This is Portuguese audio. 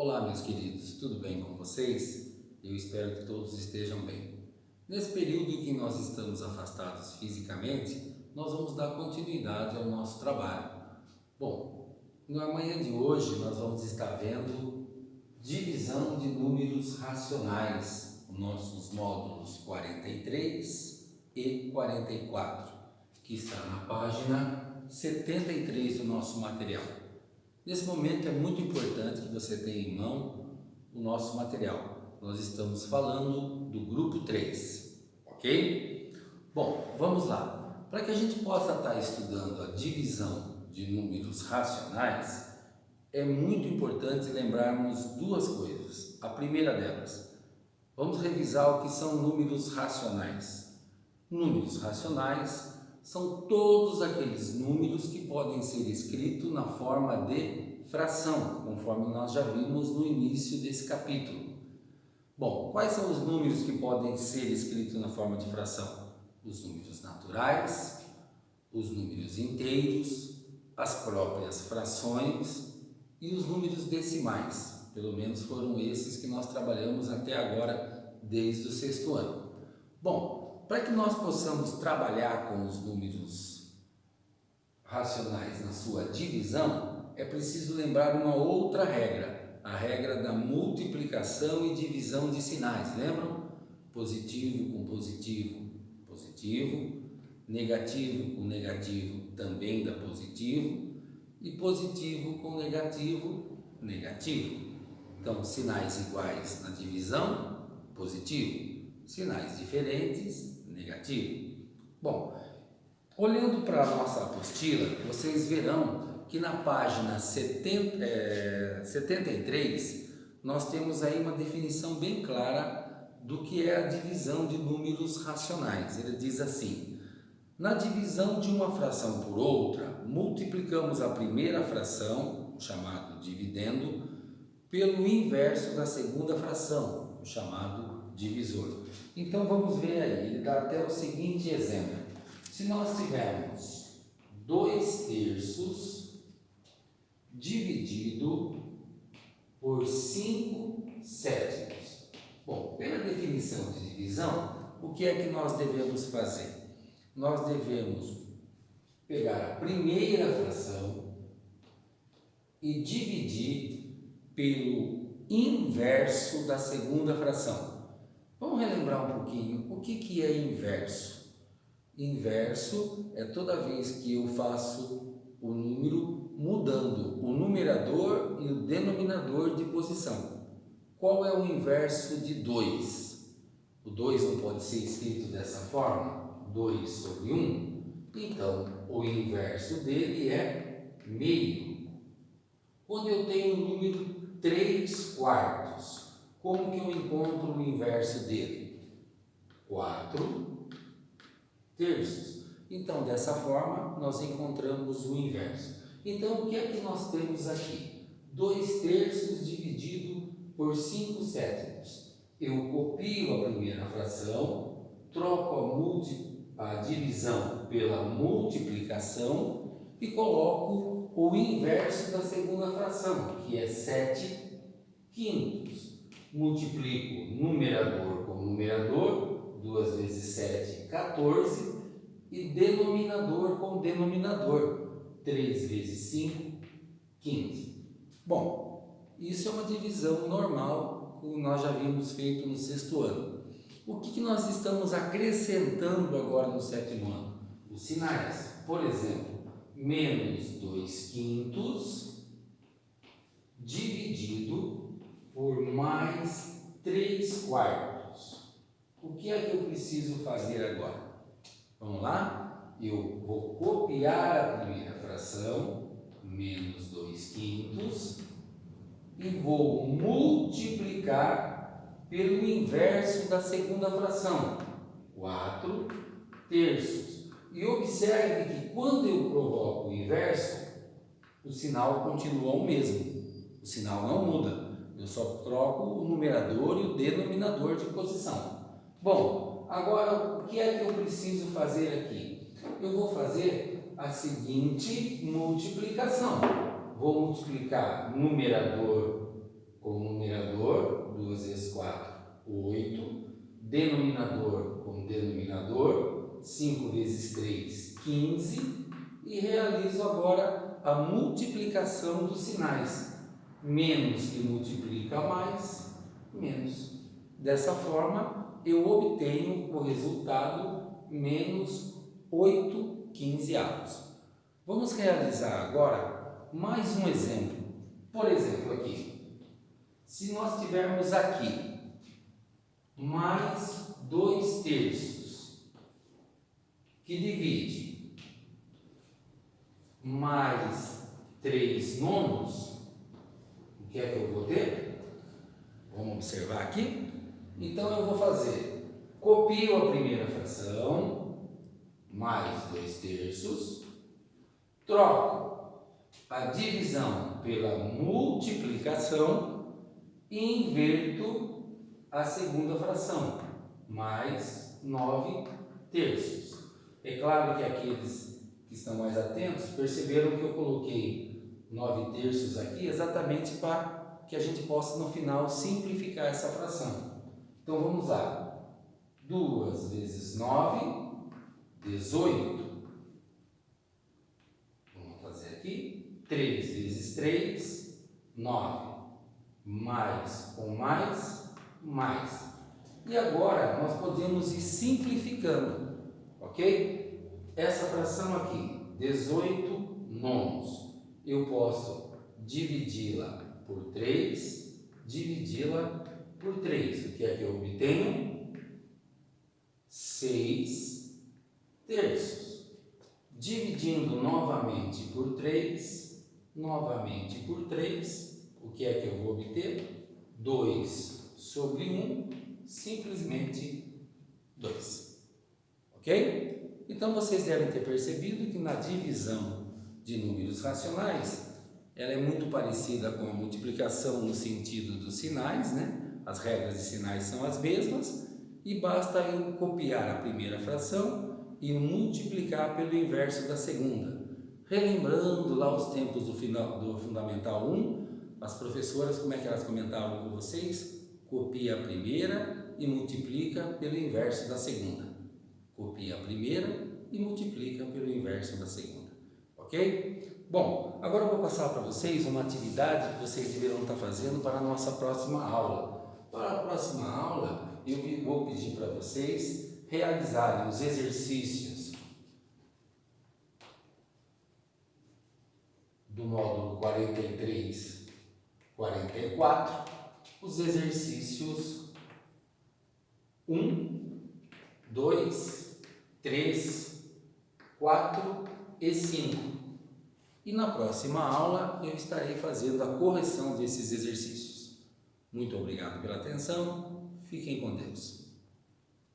Olá, meus queridos, tudo bem com vocês? Eu espero que todos estejam bem. Nesse período em que nós estamos afastados fisicamente, nós vamos dar continuidade ao nosso trabalho. Bom, na manhã de hoje nós vamos estar vendo divisão de números racionais, os nossos módulos 43 e 44, que está na página 73 do nosso material. Nesse momento é muito importante que você tenha em mão o nosso material. Nós estamos falando do grupo 3, ok? Bom, vamos lá. Para que a gente possa estar estudando a divisão de números racionais, é muito importante lembrarmos duas coisas. A primeira delas, vamos revisar o que são números racionais. Números racionais são todos aqueles números que podem ser escritos na forma de fração, conforme nós já vimos no início desse capítulo. Bom, quais são os números que podem ser escritos na forma de fração? Os números naturais, os números inteiros, as próprias frações e os números decimais. Pelo menos foram esses que nós trabalhamos até agora, desde o sexto ano. Bom, para que nós possamos trabalhar com os números racionais na sua divisão, é preciso lembrar uma outra regra, a regra da multiplicação e divisão de sinais. Lembram? Positivo com positivo, positivo, negativo com negativo também dá positivo, e positivo com negativo, negativo. Então, sinais iguais na divisão, positivo, sinais diferentes, negativo. Bom, olhando para a nossa apostila, vocês verão que na página 73 nós temos aí uma definição bem clara do que é a divisão de números racionais. Ele diz assim: na divisão de uma fração por outra, multiplicamos a primeira fração, chamado dividendo, pelo inverso da segunda fração, o chamado divisor. Então vamos ver aí, ele dá até o seguinte exemplo. Se nós tivermos 2/3 dividido por 5/7. Bom, pela definição de divisão, o que é que nós devemos fazer? Nós devemos pegar a primeira fração e dividir pelo inverso da segunda fração. Vamos relembrar um pouquinho o que é inverso. Inverso é toda vez que eu faço o número mudando o numerador e o denominador de posição. Qual é o inverso de 2? O 2 não pode ser escrito dessa forma, 2 sobre 1. Então, o inverso dele é meio. Quando eu tenho o número 3/4, como que eu encontro o inverso dele? 4/3. Então, dessa forma, nós encontramos o inverso. Então, o que é que nós temos aqui? 2/3 dividido por 5/7. Eu copio a primeira fração, troco a divisão pela multiplicação e coloco o inverso da segunda fração, que é 7/5. Multiplico numerador com numerador, 2 vezes 7, 14, e denominador com denominador, 3 vezes 5, 15. Bom, isso é uma divisão normal, como nós já vimos feito no sexto ano. O que nós estamos acrescentando agora no sétimo ano? Os sinais. Por exemplo, menos 2/5 dividido por mais 3/4. O que é que eu preciso fazer agora? Vamos lá? Eu vou copiar a primeira fração, menos 2/5, e vou multiplicar pelo inverso da segunda fração, 4/3. E observe que quando eu provoco o inverso, o sinal continua o mesmo. O sinal não muda. Eu só troco o numerador e o denominador de posição. Bom, agora o que é que eu preciso fazer aqui? Eu vou fazer a seguinte multiplicação. Vou multiplicar numerador como numerador, 2 vezes 4, 8. Denominador como denominador, 5 vezes 3, 15. E realizo agora a multiplicação dos sinais. Menos que multiplica mais, menos. Dessa forma, eu obtenho o resultado menos 8 quinzeavos. Vamos realizar agora mais um exemplo. Por exemplo, aqui. Se nós tivermos aqui mais 2 terços, que divide mais 3 nonos, o que é que eu vou ter? Vamos observar aqui. Então, eu vou fazer, copio a primeira fração, mais 2 terços, troco a divisão pela multiplicação e inverto a segunda fração, mais 9 terços. É claro que aqueles que estão mais atentos perceberam que eu coloquei 9 terços aqui exatamente para que a gente possa no final simplificar essa fração. Então vamos lá, 2 vezes 9, 18. Vamos fazer aqui, 3 vezes 3, 9. Mais com mais, mais. E agora nós podemos ir simplificando, ok? Essa fração aqui, 18 nonos, eu posso dividi-la por 3, dividi-la por 3. O que é que eu obtenho? 6 terços. Dividindo novamente por 3, novamente por 3, o que é que eu vou obter? 2 sobre 1, simplesmente 2. Ok? Então vocês devem ter percebido que na divisão de números racionais, ela é muito parecida com a multiplicação no sentido dos sinais, né? As regras de sinais são as mesmas e basta eu copiar a primeira fração e multiplicar pelo inverso da segunda. Relembrando lá os tempos do Fundamental 1, as professoras, como é que elas comentavam com vocês? Copia a primeira e multiplica pelo inverso da segunda. Copia a primeira e multiplica pelo inverso da segunda. Ok? Bom, agora eu vou passar para vocês uma atividade que vocês deverão estar fazendo para a nossa próxima aula. Para a próxima aula, eu vou pedir para vocês realizarem os exercícios do módulo 43, 44, os exercícios 1, 2, 3, 4 e 5. E na próxima aula eu estarei fazendo a correção desses exercícios. Muito obrigado pela atenção, fiquem com Deus.